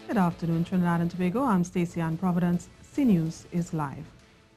Good afternoon, Trinidad and Tobago. I'm Stacey Ann Providence. CNews is live.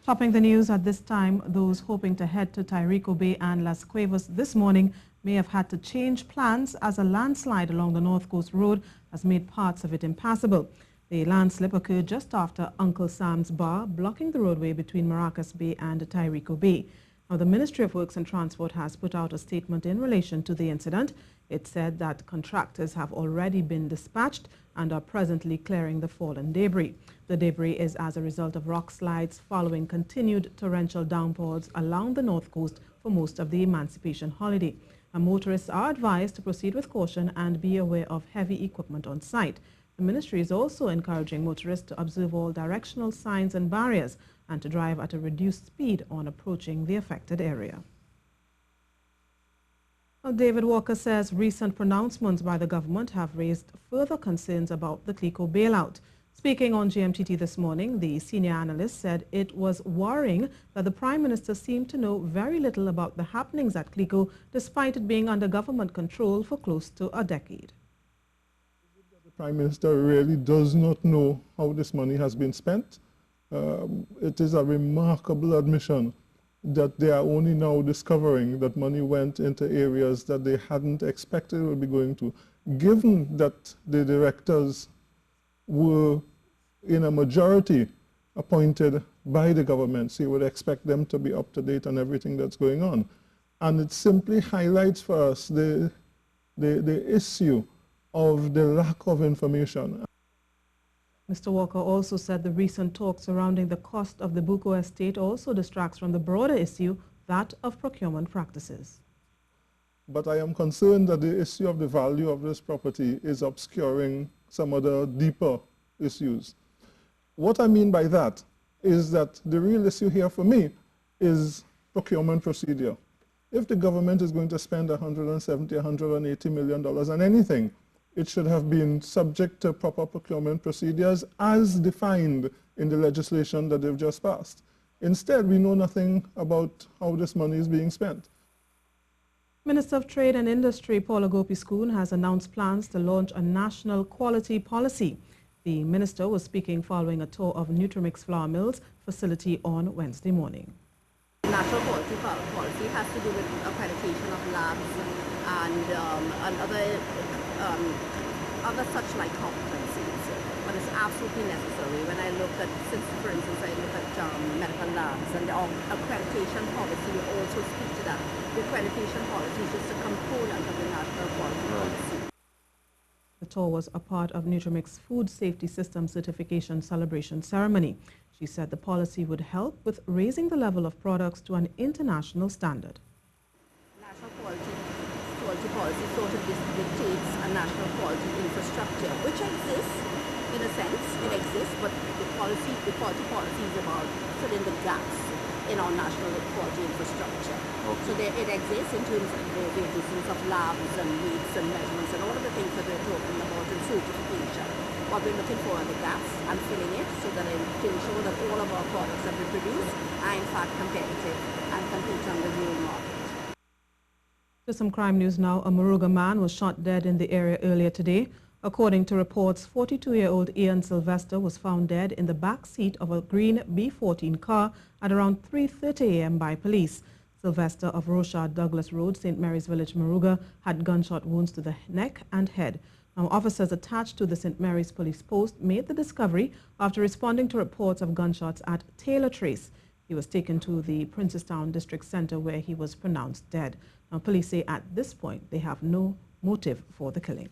Topping the news at this time, those hoping to head to Tyrico Bay and Las Cuevas this morning may have had to change plans as a landslide along the North Coast Road has made parts of it impassable. The landslip occurred just after Uncle Sam's Bar, blocking the roadway between Maracas Bay and Tyrico Bay. Now, the Ministry of Works and Transport has put out a statement in relation to the incident. It said that contractors have already been dispatched and are presently clearing the fallen debris. The debris is as a result of rock slides following continued torrential downpours along the North Coast for most of the Emancipation holiday. And motorists are advised to proceed with caution and be aware of heavy equipment on site. The ministry is also encouraging motorists to observe all directional signs and barriers and to drive at a reduced speed on approaching the affected area. Well, David Walker says recent pronouncements by the government have raised further concerns about the Tyrico bailout. Speaking on GMTT this morning, the senior analyst said it was worrying that the Prime Minister seemed to know very little about the happenings at Tyrico, despite it being under government control for close to a decade. The Prime Minister really does not know how this money has been spent. It is a remarkable admission that they are only now discovering that money went into areas that they hadn't expected it would be going to. Given that the directors were in a majority appointed by the government, so you would expect them to be up to date on everything that's going on. And it simply highlights for us the issue of the lack of information. Mr. Walker also said the recent talk surrounding the cost of the Buko estate also distracts from the broader issue, that of procurement practices. But I am concerned that the issue of the value of this property is obscuring some other deeper issues. What I mean by that is that the real issue here for me is procurement procedure. If the government is going to spend $170, $180 million on anything, it should have been subject to proper procurement procedures as defined in the legislation that they've just passed. Instead, we know nothing about how this money is being spent. Minister of Trade and Industry Paula Gopee-Scoon has announced plans to launch a national quality policy. The minister was speaking following a tour of Nutrimix Flour Mill's facility on Wednesday morning. National quality policy has to do with accreditation of labs and other such like competencies, but it's absolutely necessary. When I look at, for instance, I look at medical labs and the accreditation policy will also speak to that. The accreditation policy is just a component of the national quality policy. The tour was a part of Nutrimix Food Safety System Certification Celebration Ceremony. She said the policy would help with raising the level of products to an international standard. National quality policy sort of dictates a national quality infrastructure, which exists in a sense. It exists, but the quality policy is about filling the gaps in our national quality infrastructure. Okay. So it exists in terms of the existence of labs and weights and measurements and all of the things that we're talking about in certification. What we're looking for are the gaps and filling it so that to ensure that all of our products that we produce are in fact competitive and compete on the real market. To some crime news now. A Moruga man was shot dead in the area earlier today. According to reports, 42-year-old Ian Sylvester was found dead in the back seat of a green B14 car at around 3:30 a.m. by police. Sylvester of Rochard Douglas Road, St. Mary's Village, Moruga, had gunshot wounds to the neck and head. Now, officers attached to the St. Mary's police post made the discovery after responding to reports of gunshots at Taylor Trace. He was taken to the Princestown District Center where he was pronounced dead. Now, police say at this point they have no motive for the killing.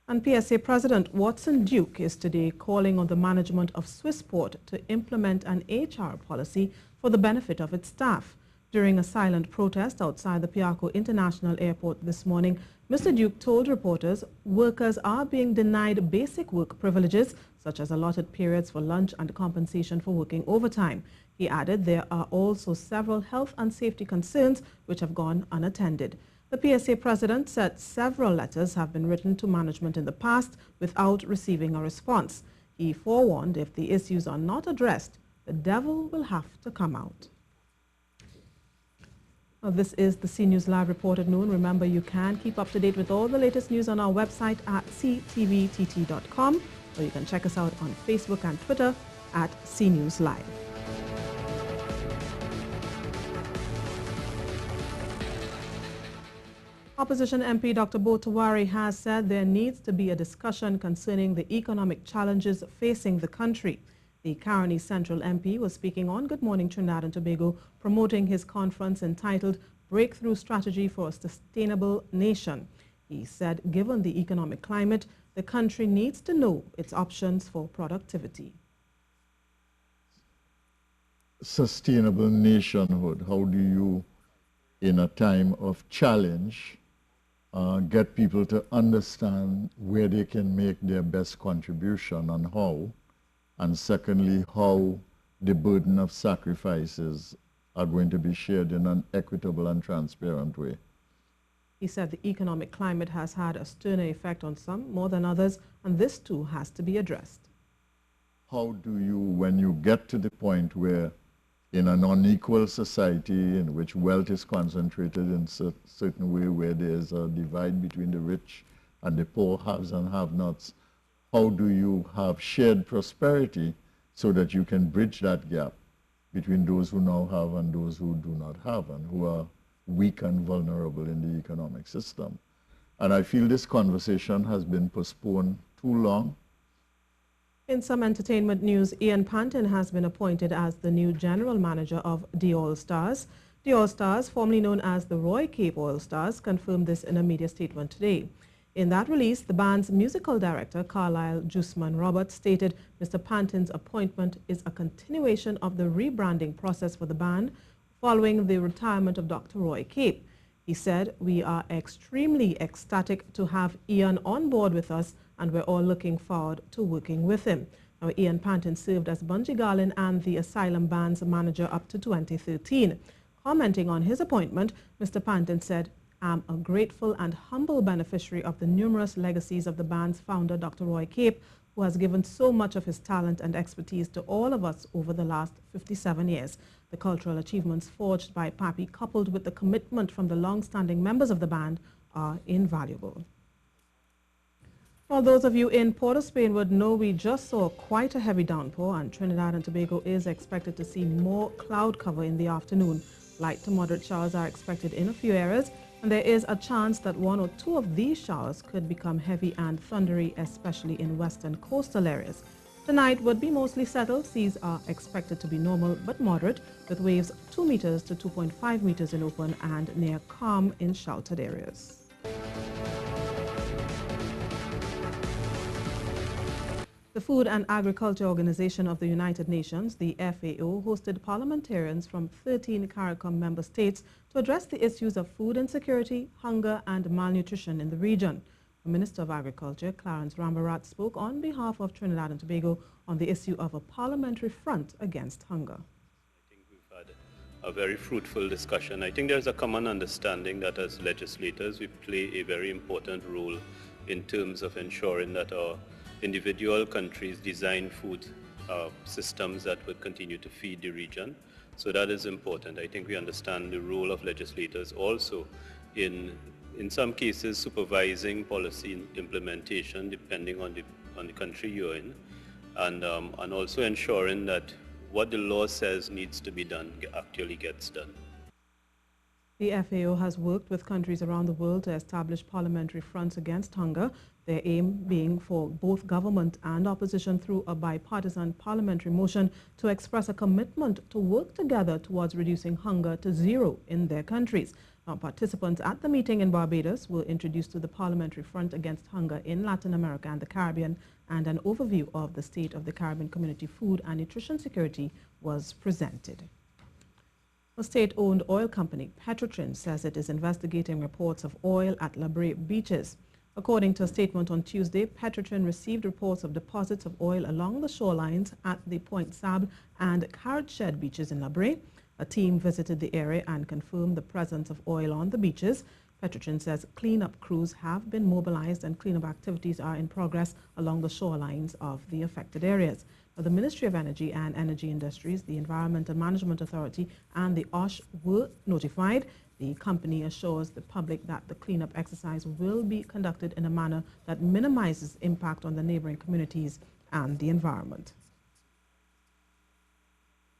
And PSA President Watson Duke is today calling on the management of Swissport to implement an HR policy for the benefit of its staff. During a silent protest outside the Piarco International Airport this morning, Mr. Duke told reporters workers are being denied basic work privileges such as allotted periods for lunch and compensation for working overtime. He added there are also several health and safety concerns which have gone unattended. The PSA president said several letters have been written to management in the past without receiving a response. He forewarned if the issues are not addressed, the devil will have to come out. Well, this is the C News Live report at noon. Remember, you can keep up to date with all the latest news on our website at ctvtt.com, or you can check us out on Facebook and Twitter at C News Live. Opposition MP Dr. Botawari has said there needs to be a discussion concerning the economic challenges facing the country. The Caroni Central MP was speaking on Good Morning Trinidad and Tobago, promoting his conference entitled Breakthrough Strategy for a Sustainable Nation. He said given the economic climate, the country needs to know its options for productivity. Sustainable nationhood, how do you, in a time of challenge, get people to understand where they can make their best contribution and how, and secondly, how the burden of sacrifices are going to be shared in an equitable and transparent way. He said the economic climate has had a sterner effect on some more than others, and this too has to be addressed. How do you, when you get to the point where in an unequal society in which wealth is concentrated in a certain way, where there's a divide between the rich and the poor, haves and have-nots, how do you have shared prosperity so that you can bridge that gap between those who now have and those who do not have and who are weak and vulnerable in the economic system? And I feel this conversation has been postponed too long. In some entertainment news, Ian Pantin has been appointed as the new general manager of the All-Stars. The All-Stars, formerly known as the Roy Cape All-Stars, confirmed this in a media statement today. In that release, the band's musical director, Carlisle Jusman Roberts, stated Mr. Pantin's appointment is a continuation of the rebranding process for the band following the retirement of Dr. Roy Cape. He said, "We are extremely ecstatic to have Ian on board with us, and we're all looking forward to working with him." Now, Ian Pantin served as Bunji Garlin and the Asylum Band's manager up to 2013. Commenting on his appointment, Mr. Pantin said, "I'm a grateful and humble beneficiary of the numerous legacies of the band's founder, Dr. Roy Cape, who has given so much of his talent and expertise to all of us over the last 57 years. The cultural achievements forged by Papi, coupled with the commitment from the long-standing members of the band, are invaluable." Well, those of you in Port of Spain would know we just saw quite a heavy downpour, and Trinidad and Tobago is expected to see more cloud cover in the afternoon. Light to moderate showers are expected in a few areas, and there is a chance that one or two of these showers could become heavy and thundery, especially in western coastal areas. Tonight would be mostly settled. Seas are expected to be normal but moderate, with waves 2 meters to 2.5 meters in open and near calm in sheltered areas. The Food and Agriculture Organization of the United Nations, the FAO, hosted parliamentarians from 13 CARICOM member states to address the issues of food insecurity, hunger, and malnutrition in the region. The Minister of Agriculture, Clarence Rambarat, spoke on behalf of Trinidad and Tobago on the issue of a parliamentary front against hunger. I think we've had a very fruitful discussion. I think there's a common understanding that as legislators we play a very important role in terms of ensuring that our individual countries design food systems that will continue to feed the region. So that is important. I think we understand the role of legislators also in some cases supervising policy implementation depending on the country you're in, and also ensuring that what the law says needs to be done actually gets done. The FAO has worked with countries around the world to establish parliamentary fronts against hunger, their aim being for both government and opposition through a bipartisan parliamentary motion to express a commitment to work together towards reducing hunger to zero in their countries. Now, participants at the meeting in Barbados were introduced to the Parliamentary Front Against Hunger in Latin America and the Caribbean, and an overview of the state of the Caribbean community food and nutrition security was presented. A state-owned oil company, Petrotrin, says it is investigating reports of oil at La Brea beaches. According to a statement on Tuesday, Petrotrin received reports of deposits of oil along the shorelines at the Point Sable and Carrot Shed beaches in La Brea. A team visited the area and confirmed the presence of oil on the beaches. Petrotrin says cleanup crews have been mobilized and cleanup activities are in progress along the shorelines of the affected areas. The Ministry of Energy and Energy Industries, the Environmental Management Authority, and the OSH were notified. The company assures the public that the cleanup exercise will be conducted in a manner that minimizes impact on the neighboring communities and the environment.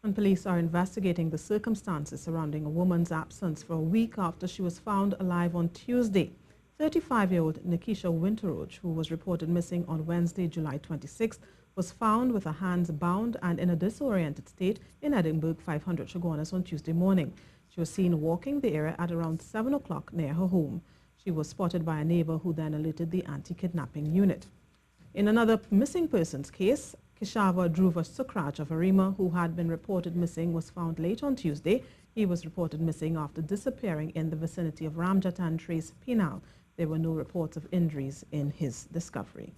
And police are investigating the circumstances surrounding a woman's absence for a week after she was found alive on Tuesday. 35-year-old Nikisha Winterroach, who was reported missing on Wednesday, July 26th, was found with her hands bound and in a disoriented state in Edinburgh 500 Chaguanas on Tuesday morning. She was seen walking the area at around 7 o'clock near her home. She was spotted by a neighbor who then alerted the anti-kidnapping unit. In another missing persons case, Keshava Dhruva Sukraj of Arima, who had been reported missing, was found late on Tuesday. He was reported missing after disappearing in the vicinity of Ramjatan Trace Penal. There were no reports of injuries in his discovery.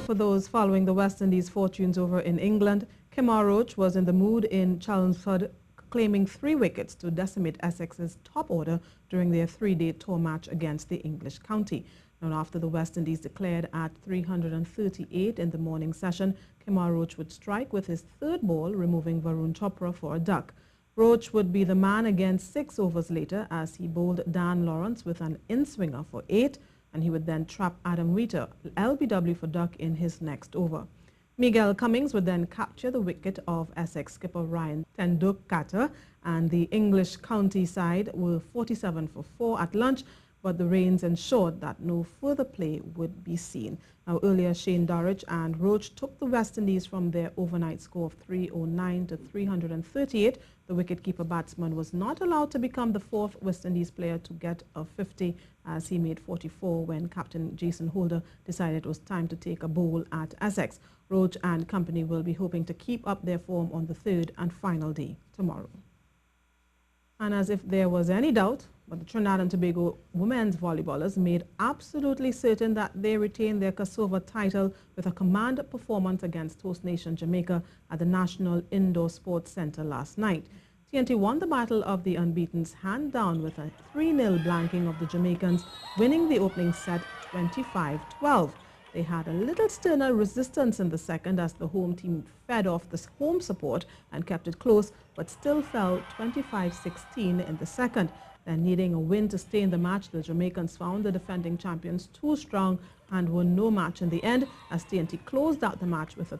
For those following the West Indies' fortunes over in England, Kemar Roach was in the mood in Chelmsford, claiming 3 wickets to decimate Essex's top order during their 3-day tour match against the English county. Now, after the West Indies declared at 338 in the morning session, Kemar Roach would strike with his 3rd ball, removing Varun Chopra for a duck. Roach would be the man again 6 overs later as he bowled Dan Lawrence with an in-swinger for 8, and he would then trap Adam Wheater, LBW for duck, in his next over. Miguel Cummings would then capture the wicket of Essex skipper Ryan Tendulkar, and the English county side were 47 for 4 at lunch, but the rains ensured that no further play would be seen. Now, earlier, Shane Durridge and Roach took the West Indies from their overnight score of 309 to 338. The wicketkeeper batsman was not allowed to become the 4th West Indies player to get a 50, as he made 44 when captain Jason Holder decided it was time to take a bowl at Essex. Roach and company will be hoping to keep up their form on the 3rd and final day tomorrow. And as if there was any doubt, but the Trinidad and Tobago women's volleyballers made absolutely certain that they retained their Kosovo title with a command performance against host nation Jamaica at the National Indoor Sports Center last night. TNT won the battle of the unbeatens hand down with a 3-0 blanking of the Jamaicans, winning the opening set 25-12. They had a little sterner resistance in the second as the home team fed off the home support and kept it close, but still fell 25-16 in the second. Then, needing a win to stay in the match, the Jamaicans found the defending champions too strong and were no match in the end, as TNT closed out the match with a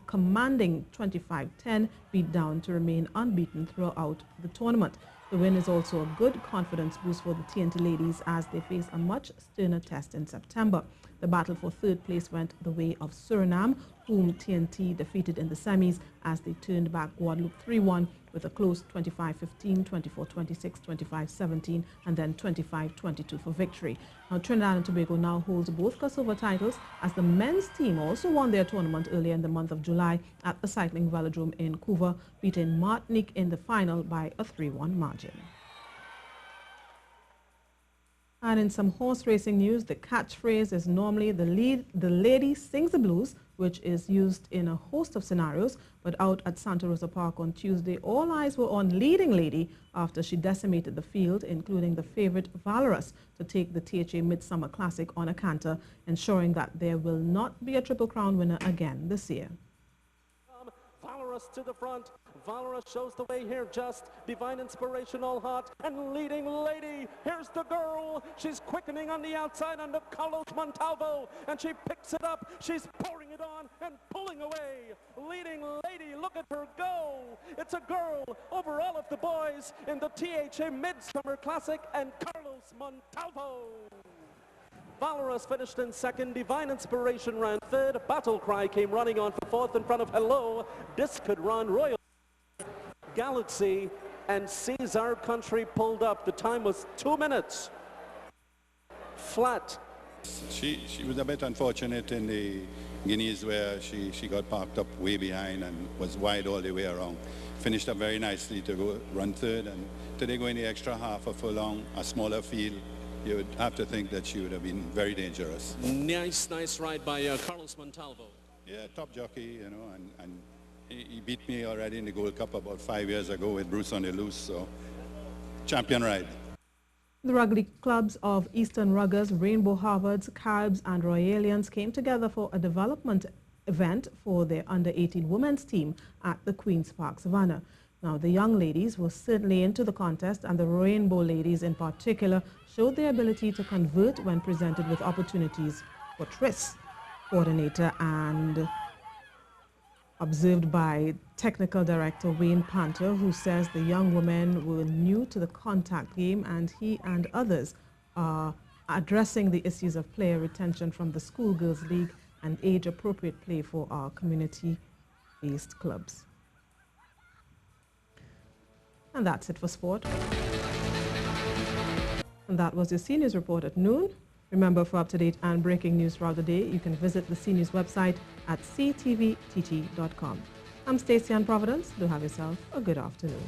commanding 25-10 beatdown to remain unbeaten throughout the tournament. The win is also a good confidence boost for the TNT ladies as they face a much sterner test in September. The battle for 3rd place went the way of Suriname, whom TNT defeated in the semis as they turned back Guadeloupe 3-1 with a close 25-15, 24-26, 25-17, and then 25-22 for victory. Now, Trinidad and Tobago now holds both Kosovo titles as the men's team also won their tournament earlier in the month of July at the cycling velodrome in Couva, beating Martinique in the final by a 3-1 margin. And in some horse racing news, the catchphrase is normally the lady sings the blues, which is used in a host of scenarios. But out at Santa Rosa Park on Tuesday, all eyes were on Leading Lady after she decimated the field, including the favorite Valorous, to take the THA Midsummer Classic on a canter, ensuring that there will not be a Triple Crown winner again this year. Valorous to the front. Valorous shows the way here, just divine inspiration, all hot, and Leading Lady. Here's the girl. She's quickening on the outside under Carlos Montalvo, and she picks it up. She's pouring it on and pulling away. Leading Lady, look at her go. It's a girl over all of the boys in the THA Midsummer Classic, and Carlos Montalvo. Valorous finished in 2nd, Divine Inspiration ran 3rd, Battle Cry came running on for 4th in front of Hello, This Could Run, Royal Galaxy, and Caesar Country pulled up. The time was 2 minutes. Flat. She was a bit unfortunate in the Guineas where she got parked up way behind and was wide all the way around. Finished up very nicely to go run 3rd, and today going the extra half a furlong, a smaller field. You would have to think that she would have been very dangerous. Nice ride by Carlos Montalvo. Yeah, top jockey, you know, and he beat me already in the Gold Cup about 5 years ago with Bruce on the Loose, so champion ride. The rugby clubs of Eastern Ruggers, Rainbow Harvards, Caribs and Royalians came together for a development event for their under-18 women's team at the Queen's Park Savannah. Now, the young ladies were certainly into the contest, and the Rainbow ladies in particular showed their ability to convert when presented with opportunities for trysts. Coordinator and observed by Technical Director Wayne Panter, who says the young women were new to the contact game, and he and others are addressing the issues of player retention from the Schoolgirls League and age-appropriate play for our community-based clubs. And that's it for sport. And that was your CNews report at noon. Remember, for up-to-date and breaking news throughout the day, you can visit the CNews website at ctvtt.com. I'm Stacey in Providence. Do have yourself a good afternoon.